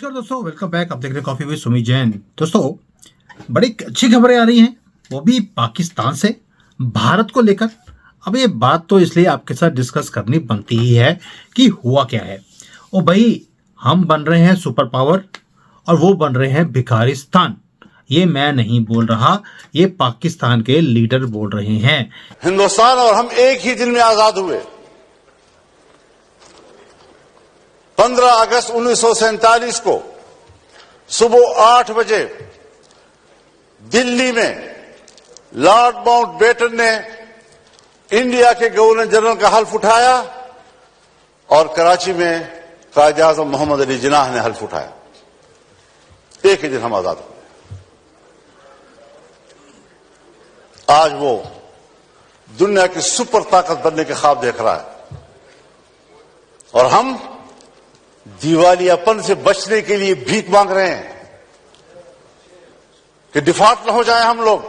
नमस्कार दोस्तों, welcome back. आप देख रहे हैं कॉफी विद सुमित जैन। दोस्तों, बड़ी अच्छी खबरें आ रही हैं, वो भी पाकिस्तान से भारत को लेकर। अब ये बात तो इसलिए आपके साथ डिस्कस करनी बनती ही है कि हुआ क्या है। ओ भाई, हम बन रहे हैं सुपर पावर और वो बन रहे हैं भिखारिस्तान। ये मैं नहीं बोल रहा, ये पाकिस्तान के लीडर बोल रहे हैं। हिंदुस्तान और हम एक ही दिन में आजाद हुए। 15 अगस्त 1947 को सुबह 8 बजे दिल्ली में लॉर्ड माउंटबेटन ने इंडिया के गवर्नर जनरल का हल्फ उठाया और कराची में कायदे आजम मोहम्मद अली जिन्नाह ने हल्फ उठाया। एक ही दिन हम आजाद हुए। आज वो दुनिया की सुपर ताकत बनने के ख्वाब देख रहा है और हम दिवालियापन से बचने के लिए भीख मांग रहे हैं कि डिफॉल्ट न हो जाए हम लोग।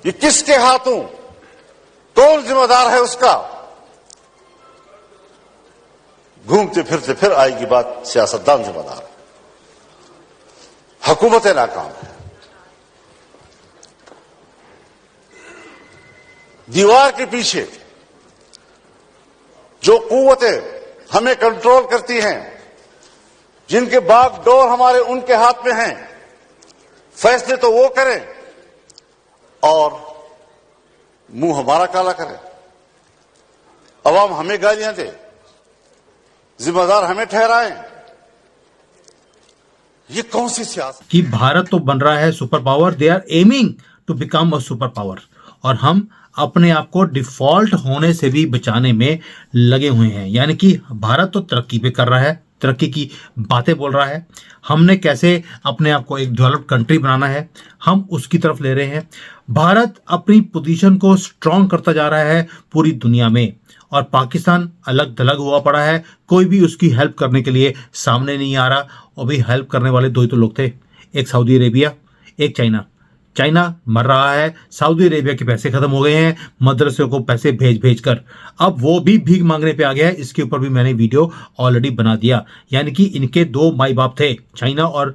ये किसके हाथों, कौन जिम्मेदार है उसका? घूमते फिरते फिर आएगी बात, सियासतदान जिम्मेदार है, हुकूमत नाकाम है। दीवार के पीछे जो कुव्वतें हमें कंट्रोल करती हैं, जिनके बागडोर हमारे उनके हाथ में हैं, फैसले तो वो करें और मुंह हमारा काला करें। अवाम हमें गालियां दे, जिम्मेदार हमें ठहराएं। ये कौन सी सियासत कि भारत तो बन रहा है super power, they are aiming to become a super power, और हम अपने आप को डिफॉल्ट होने से भी बचाने में लगे हुए हैं। यानी कि भारत तो तरक्की पे कर रहा है, तरक्की की बातें बोल रहा है, हमने कैसे अपने आप को एक डेवलप्ड कंट्री बनाना है, हम उसकी तरफ ले रहे हैं। भारत अपनी पोजीशन को स्ट्रांग करता जा रहा है पूरी दुनिया में, और पाकिस्तान अलग थलग हुआ पड़ा है। कोई भी उसकी हेल्प करने के लिए सामने नहीं आ रहा। और भी हेल्प करने वाले दो ही तो लोग थे, एक सऊदी अरेबिया, एक चाइना। चाइना मर रहा है, सऊदी अरेबिया के पैसे खत्म हो गए हैं मदरसों को पैसे भेज भेज कर। अब वो भी भीख मांगने पे आ गया है। इसके ऊपर भी मैंने वीडियो ऑलरेडी बना दिया। यानी कि इनके दो माई बाप थे, चाइना और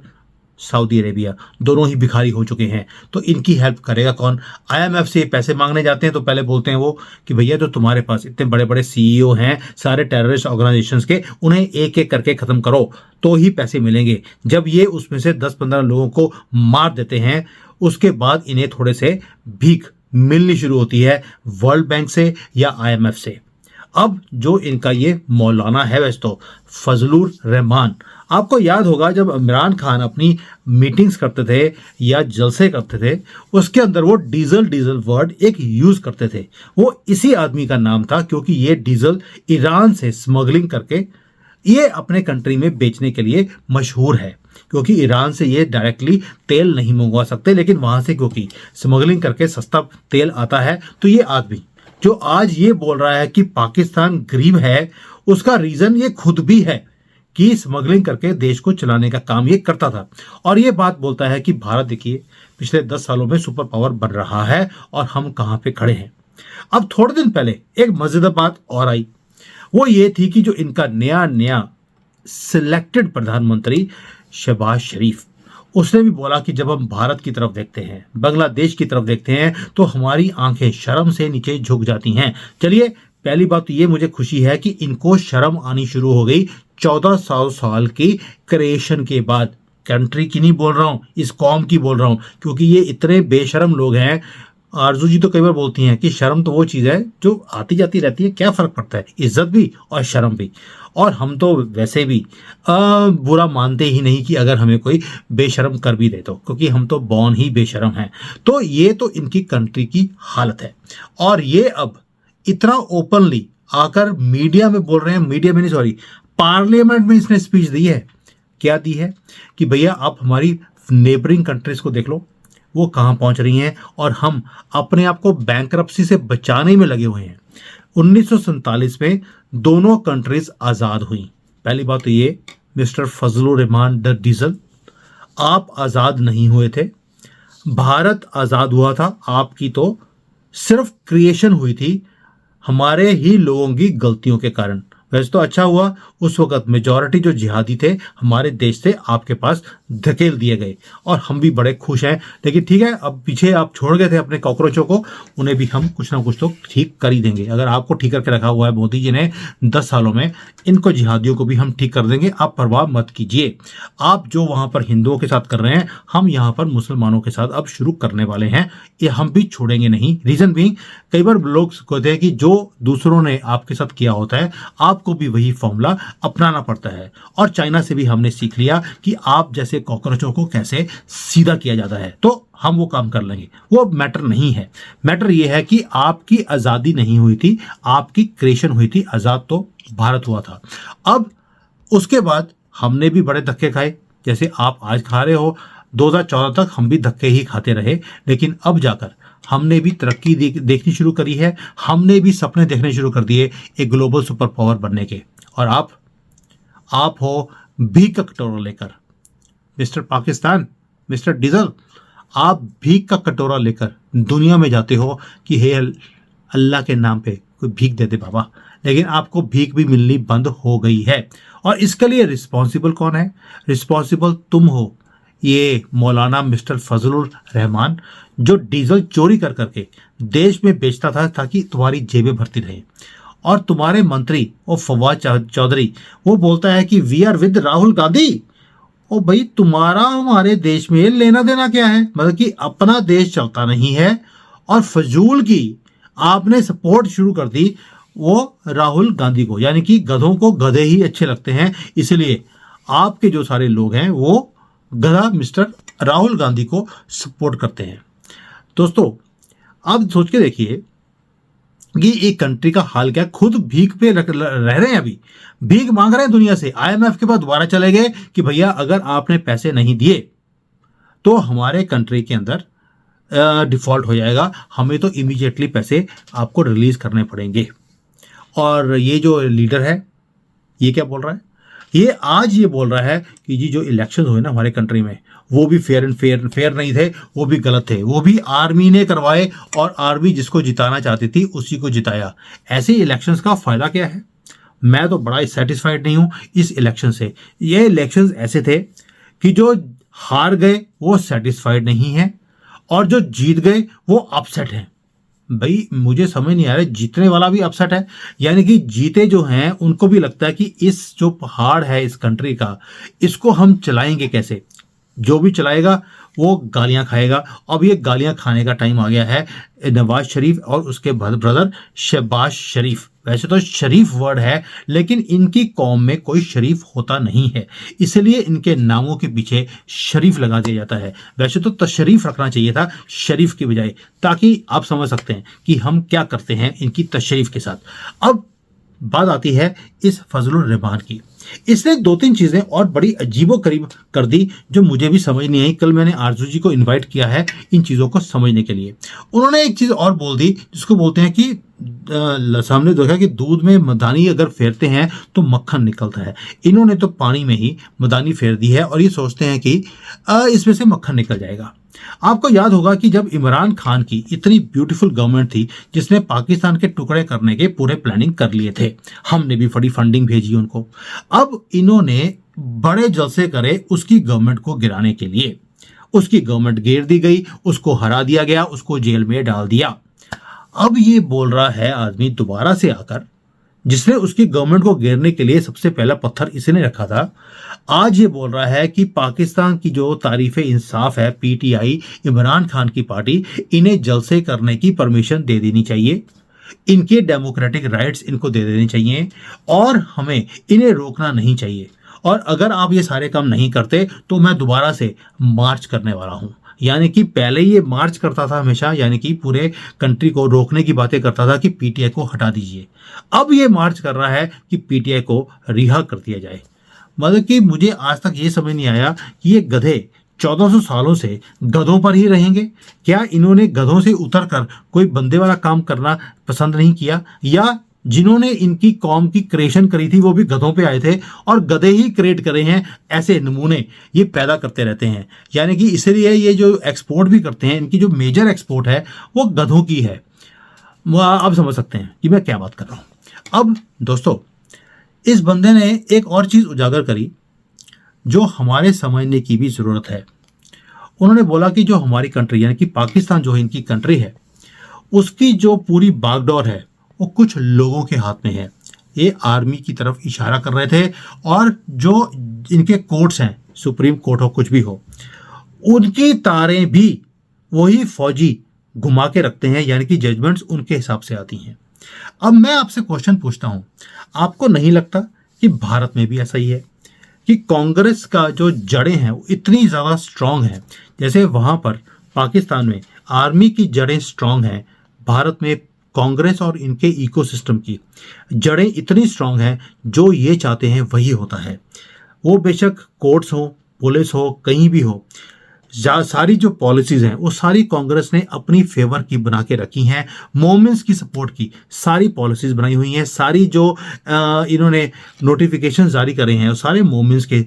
सऊदी अरेबिया, दोनों ही भिखारी हो चुके हैं। तो इनकी हेल्प करेगा कौन? आईएमएफ से पैसे मांगने जाते हैं तो पहले बोलते हैं वो कि भैया जो तुम्हारे पास इतने बड़े बड़े सीईओ हैं सारे टेररिस्ट ऑर्गेनाइजेशंस के, उन्हें एक एक करके खत्म करो तो ही पैसे मिलेंगे। जब ये उसमें से 10-15 लोगों को मार देते हैं, उसके बाद इन्हें थोड़े से भीख मिलनी शुरू होती है वर्ल्ड बैंक से या आईएमएफ से। अब जो इनका ये मौलाना है, वैसे तो फजलुर रहमान, आपको याद होगा जब इमरान खान अपनी मीटिंग्स करते थे या जलसे करते थे, उसके अंदर वो डीजल वर्ड एक यूज करते थे। वो इसी आदमी का नाम था, क्योंकि ये डीजल ईरान से स्मगलिंग करके ये अपने कंट्री में बेचने के लिए मशहूर है। क्योंकि ईरान से ये डायरेक्टली तेल नहीं मंगवा सकते, लेकिन वहां से क्योंकि स्मगलिंग करके सस्ता तेल आता है, तो ये आदमी जो आज ये बोल रहा है कि पाकिस्तान गरीब है, उसका रीजन ये खुद भी है कि स्मगलिंग करके देश को चलाने का काम ये करता था। और ये बात बोलता है कि भारत देखिए पिछले 10 सालों में सुपर पावर बन रहा है और हम कहां पे खड़े हैं। अब थोड़े दिन पहले एक मजेदार बात और आई, वो ये थी कि जो इनका नया सिलेक्टेड प्रधानमंत्री शहबाज शरीफ, उसने भी बोला कि जब हम भारत की तरफ देखते हैं, बांग्लादेश की तरफ देखते हैं, तो हमारी आंखें शर्म से नीचे झुक जाती हैं। चलिए, पहली बात तो ये मुझे खुशी है कि इनको शर्म आनी शुरू हो गई 1400 साल की क्रिएशन के बाद। कंट्री की नहीं बोल रहा हूं, इस कौम की बोल रहा हूं, क्योंकि ये इतने बेशर्म लोग हैं। आरजू जी तो कई बार बोलती हैं कि शर्म तो वो चीज़ है जो आती जाती रहती है, क्या फर्क पड़ता है, इज्जत भी और शर्म भी। और हम तो वैसे भी बुरा मानते ही नहीं कि अगर हमें कोई बेशर्म कर भी दे तो, क्योंकि हम तो बॉर्न ही बेशर्म हैं। तो ये तो इनकी कंट्री की हालत है। और ये अब इतना ओपनली आकर मीडिया में बोल रहे हैं, मीडिया में नहीं सॉरी, पार्लियामेंट में इसने स्पीच दी है। क्या दी है कि भैया आप हमारी नेबरिंग कंट्रीज को देख लो, वो कहां पहुंच रही हैं और हम अपने आप को बैंकरप्सी से बचाने में लगे हुए हैं। 1947 में दोनों कंट्रीज आजाद हुई। पहली बात तो ये, mister Fazlur Rahman the diesel, आप आजाद नहीं हुए थे, भारत आजाद हुआ था। आपकी तो सिर्फ क्रिएशन हुई थी हमारे ही लोगों की गलतियों के कारण। वैसे तो अच्छा हुआ उस वक्त मेजॉरिटी जो जिहादी थे हमारे देश से आपके पास धकेल दिए गए और हम भी बड़े खुश हैं। लेकिन ठीक है, अब पीछे आप छोड़ गए थे अपने कॉकरोचों को, उन्हें भी हम कुछ ना कुछ तो ठीक कर ही देंगे। अगर आपको ठीक करके रखा हुआ है मोदी जी ने 10 सालों में, इनको जिहादियों को भी हम ठीक कर देंगे, आप परवाह मत कीजिए। आप जो वहां पर हिंदुओं के साथ कर रहे हैं, हम यहाँ पर मुसलमानों के साथ अब शुरू करने वाले हैं। ये हम भी छोड़ेंगे नहीं। रीजन भी, कई बार लोग कहते हैं कि जो दूसरों ने आपके साथ किया होता है आपको भी वही फॉर्मूला अपनाना पड़ता है। और चाइना से भी हमने सीख लिया कि आप जैसे कॉकरोचों को कैसे सीधा किया जाता है, तो हम वो काम कर लेंगे। वो मैटर नहीं है। मैटर ये है कि आपकी आज़ादी नहीं हुई थी, आपकी क्रिएशन हुई थी। आज़ाद तो भारत हुआ था। अब उसके बाद हमने भी बड़े धक्के खाए, जैसे आप आज खा रहे हो। 2014 तक हम भी धक्के ही खाते रहे, लेकिन अब जाकर हमने भी तरक्की देखनी शुरू करी है। हमने भी सपने देखने शुरू कर दिए एक ग्लोबल सुपर पावर बनने के। और आप हो भीख का कटोरा लेकर, मिस्टर पाकिस्तान, मिस्टर डीजल, आप भीख का कटोरा लेकर दुनिया में जाते हो कि हे अल्लाह के नाम पे कोई भीख दे दे बाबा। लेकिन आपको भीख भी मिलनी बंद हो गई है। और इसके लिए रिस्पॉन्सिबल कौन है? रिस्पॉन्सिबल तुम हो, ये मौलाना मिस्टर फजलुर रहमान, जो डीजल चोरी कर करके देश में बेचता था ताकि तुम्हारी जेबें भरती रहे। और तुम्हारे मंत्री वो फवाद चौधरी, वो बोलता है कि we are with Rahul Gandhi. ओ भाई, तुम्हारा हमारे देश में लेना देना क्या है? मतलब कि अपना देश चलता नहीं है और फजूल की आपने सपोर्ट शुरू कर दी वो राहुल गांधी को। यानी कि गधों को गधे ही अच्छे लगते हैं, इसलिए आपके जो सारे लोग हैं वो गधा मिस्टर राहुल गांधी को सपोर्ट करते हैं। दोस्तों, आप सोच के देखिए कि एक कंट्री का हाल क्या, खुद भीख पे रह रहे हैं, अभी भीख मांग रहे हैं दुनिया से। आईएमएफ के बाद दोबारा चले गए कि भैया अगर आपने पैसे नहीं दिए तो हमारे कंट्री के अंदर डिफॉल्ट हो जाएगा, हमें तो इमीडिएटली पैसे आपको रिलीज करने पड़ेंगे। और ये जो लीडर है ये क्या बोल रहा है? ये आज ये बोल रहा है कि जी जो इलेक्शन हुए ना हमारे कंट्री में, वो भी फेयर नहीं थे, वो भी गलत थे, वो भी आर्मी ने करवाए और आर्मी जिसको जिताना चाहती थी उसी को जिताया। ऐसे इलेक्शंस का फायदा क्या है? मैं तो बड़ा सेटिस्फाइड नहीं हूं इस इलेक्शन से। ये इलेक्शंस ऐसे थे कि जो हार गए वो सेटिस्फाइड नहीं है और जो जीत गए वो अपसेट हैं। भाई मुझे समझ नहीं आ रहा, जीतने वाला भी अपसेट है। यानी कि जीते जो हैं उनको भी लगता है कि इस जो पहाड़ है इस कंट्री का, इसको हम चलाएंगे कैसे? जो भी चलाएगा वो गालियां खाएगा। अब ये गालियां खाने का टाइम आ गया है नवाज शरीफ और उसके ब्रदर शहबाज शरीफ। वैसे तो शरीफ वर्ड है, लेकिन इनकी कौम में कोई शरीफ होता नहीं है, इसलिए इनके नामों के पीछे शरीफ लगा दिया जाता है। वैसे तो तशरीफ रखना चाहिए था शरीफ की बजाय, ताकि आप समझ सकते हैं कि हम क्या करते हैं इनकी तशरीफ के साथ। अब बात आती है इस फजलुर रहमान की। इसने 2-3 चीजें और बड़ी अजीबोगरीब कर दी जो मुझे भी समझ नहीं आई। कल मैंने आरजू जी को इनवाइट किया है इन चीजों को समझने के लिए। उन्होंने एक चीज और बोल दी जिसको बोलते हैं कि सामने देखा कि दूध में मदानी अगर फेरते हैं तो मक्खन निकलता है। इन्होंने तो पानी में ही मदानी फेर दी है और ये सोचते हैं कि इसमें से मक्खन निकल जाएगा। आपको याद होगा कि जब इमरान खान की इतनी ब्यूटीफुल गवर्नमेंट थी जिसने पाकिस्तान के टुकड़े करने के पूरे प्लानिंग कर लिए थे, हमने भी बड़ी फंडिंग भेजी उनको। अब इन्होंने बड़े जलसे करे उसकी गवर्नमेंट को गिराने के लिए। उसकी गवर्नमेंट गिर दी गई, उसको हरा दिया गया, उसको जेल में डाल दिया। अब ये बोल रहा है आदमी दोबारा से आकर, जिसने उसकी गवर्नमेंट को गिरने के लिए सबसे पहला पत्थर इसने रखा था, आज ये बोल रहा है कि पाकिस्तान की जो तारीफे इंसाफ है पीटीआई, इमरान खान की पार्टी, इन्हें जलसे करने की परमिशन दे देनी चाहिए, इनके डेमोक्रेटिक राइट्स इनको दे देने चाहिए और हमें इन्हें रोकना नहीं चाहिए। और अगर आप ये सारे काम नहीं करते तो मैं दोबारा से मार्च करने वाला हूं। यानी कि पहले ये मार्च करता था हमेशा, यानी कि पूरे कंट्री को रोकने की बातें करता था कि पीटीआई को हटा दीजिए। अब ये मार्च कर रहा है कि पीटीआई को रिहा कर दिया जाए। मतलब कि मुझे आज तक ये समझ नहीं आया कि ये गधे 1400 सालों से गधों पर ही रहेंगे क्या? इन्होंने गधों से उतर कर कोई बंदे वाला काम करना पसंद नहीं किया, या जिन्होंने इनकी कौम की क्रिएशन करी थी वो भी गधों पे आए थे और गधे ही क्रिएट करे हैं? ऐसे नमूने ये पैदा करते रहते हैं। यानी कि इसलिए ये जो एक्सपोर्ट भी करते हैं, इनकी जो मेजर एक्सपोर्ट है वो गधों की है। आप समझ सकते हैं कि मैं क्या बात कर रहा हूं। अब दोस्तों, इस बंदे ने एक और चीज उजागर करी जो हमारे समझने की भी जरूरत है। उन्होंने बोला कि जो हमारी कंट्री यानी कि पाकिस्तान जो है इनकी कंट्री है, उसकी जो पूरी बागडोर है वो कुछ लोगों के हाथ में है। ये आर्मी की तरफ इशारा कर रहे थे और जो इनके कोर्ट्स हैं, सुप्रीम कोर्ट हो कुछ भी हो, उनकी तारें भी वही फौजी घुमा के रखते हैं, यानी कि जजमेंट्स उनके हिसाब से आती हैं। अब मैं आपसे क्वेश्चन पूछता हूं, आपको नहीं लगता कि भारत में भी ऐसा ही है कि कांग्रेस का जो जड़ें हैं वो इतनी ज़्यादा स्ट्रांग है, जैसे वहाँ पर पाकिस्तान में आर्मी की जड़ें स्ट्रांग हैं, भारत में कांग्रेस और इनके इकोसिस्टम की जड़ें इतनी स्ट्रांग हैं, जो ये चाहते हैं वही होता है। वो बेशक कोर्ट्स हो, पुलिस हो, कहीं भी हो, सारी जो पॉलिसीज हैं वो सारी कांग्रेस ने अपनी फेवर की बना के रखी हैं। मोमेंट्स की सपोर्ट की सारी पॉलिसीज बनाई हुई हैं, सारी जो इन्होंने नोटिफिकेशन जारी करे हैं वो सारे मोमेंट्स के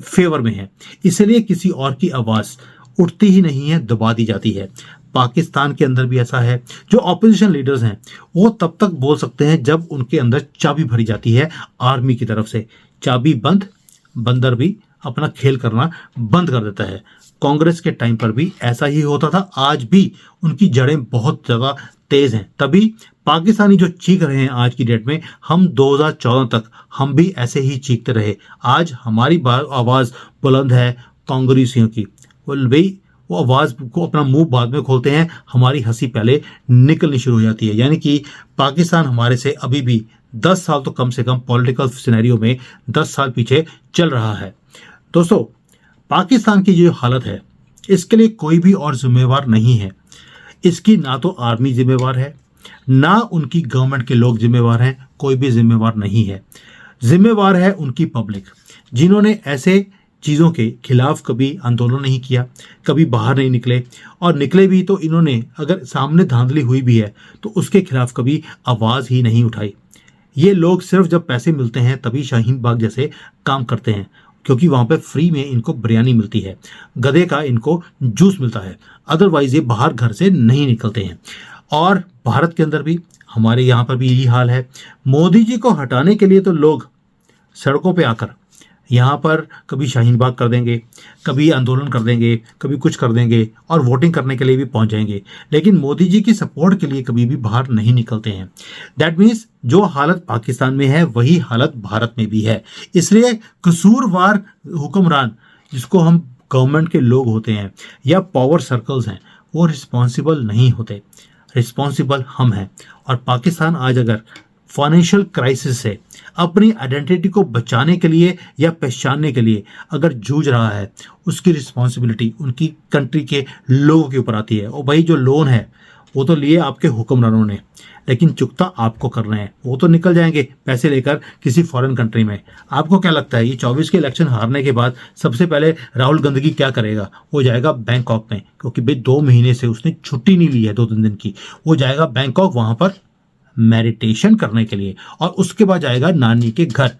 फेवर में हैं। इसलिए किसी और की आवाज़ उठती ही नहीं है, दबा दी जाती है। पाकिस्तान के अंदर भी ऐसा है। जो ऑपोजिशन लीडर्स हैं वो तब तक बोल सकते हैं जब उनके अंदर चाबी भरी जाती है आर्मी की तरफ से। चाबी बंद, बंदर भी अपना खेल करना बंद कर देता है। कांग्रेस के टाइम पर भी ऐसा ही होता था, आज भी उनकी जड़ें बहुत ज़्यादा तेज हैं। तभी पाकिस्तानी जो चीख रहे हैं आज की डेट में, हम 2014 तक हम भी ऐसे ही चीखते रहे। आज हमारी आवाज़ बुलंद है कांग्रेसियों की। भाई वो आवाज़ को अपना मुंह बाद में खोलते हैं, हमारी हंसी पहले निकलनी शुरू हो जाती है। यानी कि पाकिस्तान हमारे से अभी भी 10 साल तो कम से कम पॉलिटिकल सिनेरियो में 10 साल पीछे चल रहा है। दोस्तों, पाकिस्तान की जो हालत है इसके लिए कोई भी और जिम्मेवार नहीं है। इसकी ना तो आर्मी जिम्मेवार है, ना उनकी गवर्नमेंट के लोग जिम्मेवार हैं, कोई भी जिम्मेवार नहीं है। जिम्मेवार है उनकी पब्लिक, जिन्होंने ऐसे चीज़ों के खिलाफ कभी आंदोलन नहीं किया, कभी बाहर नहीं निकले, और निकले भी तो इन्होंने अगर सामने धांधली हुई भी है तो उसके खिलाफ कभी आवाज़ ही नहीं उठाई। ये लोग सिर्फ जब पैसे मिलते हैं तभी शाहीन बाग जैसे काम करते हैं, क्योंकि वहाँ पे फ्री में इनको बिरयानी मिलती है, गधे का इनको जूस मिलता है, अदरवाइज ये बाहर घर से नहीं निकलते हैं। और भारत के अंदर भी, हमारे यहाँ पर भी यही हाल है। मोदी जी को हटाने के लिए तो लोग सड़कों पे आकर यहाँ पर कभी शाहीन बाग कर देंगे, कभी आंदोलन कर देंगे, कभी कुछ कर देंगे, और वोटिंग करने के लिए भी पहुँच जाएंगे, लेकिन मोदी जी की सपोर्ट के लिए कभी भी बाहर नहीं निकलते हैं। दैट मीन्स जो हालत पाकिस्तान में है वही हालत भारत में भी है। इसलिए कसूरवार हुक्मरान, जिसको हम गवर्नमेंट के लोग होते हैं या पावर सर्कल्स हैं, वो रिस्पॉन्सिबल नहीं होते, रिस्पॉन्सिबल हम हैं। और पाकिस्तान आज अगर फाइनेंशियल क्राइसिस से अपनी आइडेंटिटी को बचाने के लिए या पहचानने के लिए अगर जूझ रहा है, उसकी रिस्पॉन्सिबिलिटी उनकी कंट्री के लोगों के ऊपर आती है। और भाई जो लोन है वो तो लिए आपके हुक्मरानों ने, लेकिन चुकता आपको कर रहे हैं। वो तो निकल जाएंगे पैसे लेकर किसी फॉरेन कंट्री में। आपको क्या लगता है ये 24 के इलेक्शन हारने के बाद सबसे पहले राहुल गांधी क्या करेगा? वो जाएगा बैंकॉक में, क्योंकि भाई 2 महीने से उसने छुट्टी नहीं ली है, 2-3 दिन की। वो जाएगा बैंकॉक, वहाँ पर मेडिटेशन करने के लिए, और उसके बाद जाएगा नानी के घर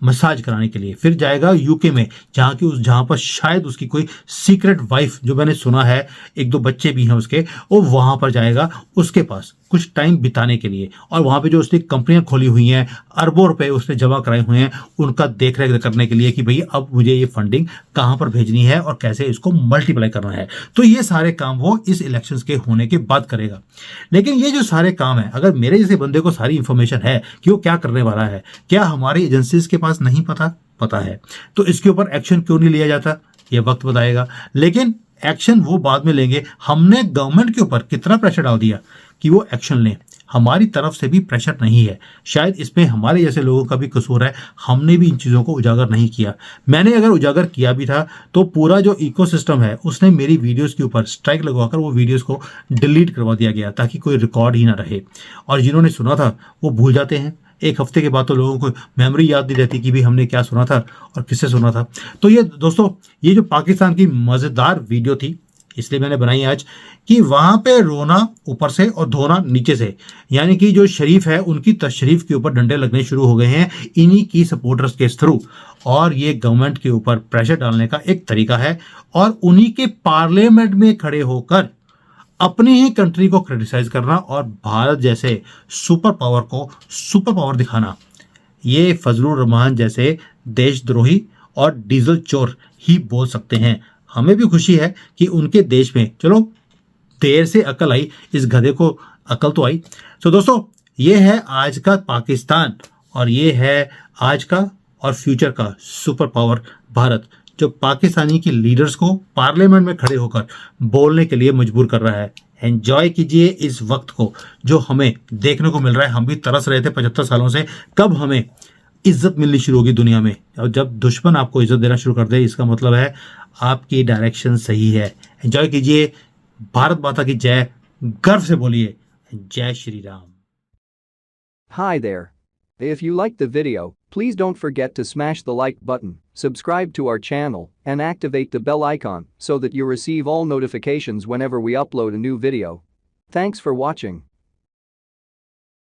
मसाज कराने के लिए। फिर जाएगा यूके में, जहाँ पर शायद उसकी कोई सीक्रेट वाइफ, जो मैंने सुना है 1-2 बच्चे भी हैं उसके, वो वहाँ पर जाएगा उसके पास कुछ टाइम बिताने के लिए। और वहाँ पे जो उसने कंपनियां खोली हुई हैं, अरबों रुपए उसने जमा कराए हुए हैं, उनका देख रेख करने के लिए कि भाई अब मुझे ये फंडिंग कहाँ पर भेजनी है और कैसे इसको मल्टीप्लाई करना है। तो ये सारे काम वो इस इलेक्शंस के होने के बाद करेगा। लेकिन ये जो सारे काम है, अगर मेरे जैसे बंदे को सारी इंफॉर्मेशन है कि वो क्या करने वाला है, क्या हमारी एजेंसीज के पास नहीं पता है, तो इसके ऊपर एक्शन क्यों नहीं लिया जाता? ये वक्त बताएगा। लेकिन एक्शन वो बाद में लेंगे। हमने गवर्नमेंट के ऊपर कितना प्रेशर डाल दिया कि वो एक्शन लें। हमारी तरफ से भी प्रेशर नहीं है, शायद इसमें हमारे जैसे लोगों का भी कसूर है, हमने भी इन चीज़ों को उजागर नहीं किया। मैंने अगर उजागर किया भी था तो पूरा जो इकोसिस्टम है उसने मेरी वीडियोस के ऊपर स्ट्राइक लगवाकर वो वीडियोस को डिलीट करवा दिया गया, ताकि कोई रिकॉर्ड ही ना रहे। और जिन्होंने सुना था वो भूल जाते हैं। 1 हफ्ते के बाद तो लोगों को मेमोरी याद नहीं रहती कि भी हमने क्या सुना था और किससे सुना था। तो ये दोस्तों, ये जो पाकिस्तान की मज़ेदार वीडियो थी, इसलिए मैंने बनाई आज कि वहाँ पे रोना ऊपर से और धोना नीचे से, यानी कि जो शरीफ है उनकी तशरीफ के ऊपर डंडे लगने शुरू हो गए हैं इन्हीं की सपोर्टर्स के थ्रू। और ये गवर्नमेंट के ऊपर प्रेशर डालने का एक तरीका है, और उन्हीं के पार्लियामेंट में खड़े होकर अपनी ही कंट्री को क्रिटिसाइज करना और भारत जैसे सुपर पावर को सुपर पावर दिखाना, ये फजलुर रहमान जैसे देशद्रोही और डीजल चोर ही बोल सकते हैं। हमें भी खुशी है कि उनके देश में, चलो देर से अकल आई, इस गधे को अकल तो आई। तो दोस्तों, ये है आज का पाकिस्तान और ये है आज का और फ्यूचर का सुपर पावर भारत, जो पाकिस्तानी के लीडर्स को पार्लियामेंट में खड़े होकर बोलने के लिए मजबूर कर रहा है। एंजॉय कीजिए इस वक्त को जो हमें देखने को मिल रहा है। हम भी तरस रहे थे 75 सालों से, कब हमें इज्जत मिलनी शुरू होगी दुनिया में। और जब दुश्मन आपको इज्जत देना शुरू कर दे, इसका मतलब है आपकी डायरेक्शन सही है। एंजॉय कीजिए। भारत माता की जय। गर्व से बोलिए जय Shri Ram. Hi there. If you liked the video, please don't forget to smash the like button, subscribe to our channel, and activate the bell icon so that you receive all notifications whenever we upload a new video. Thanks for watching.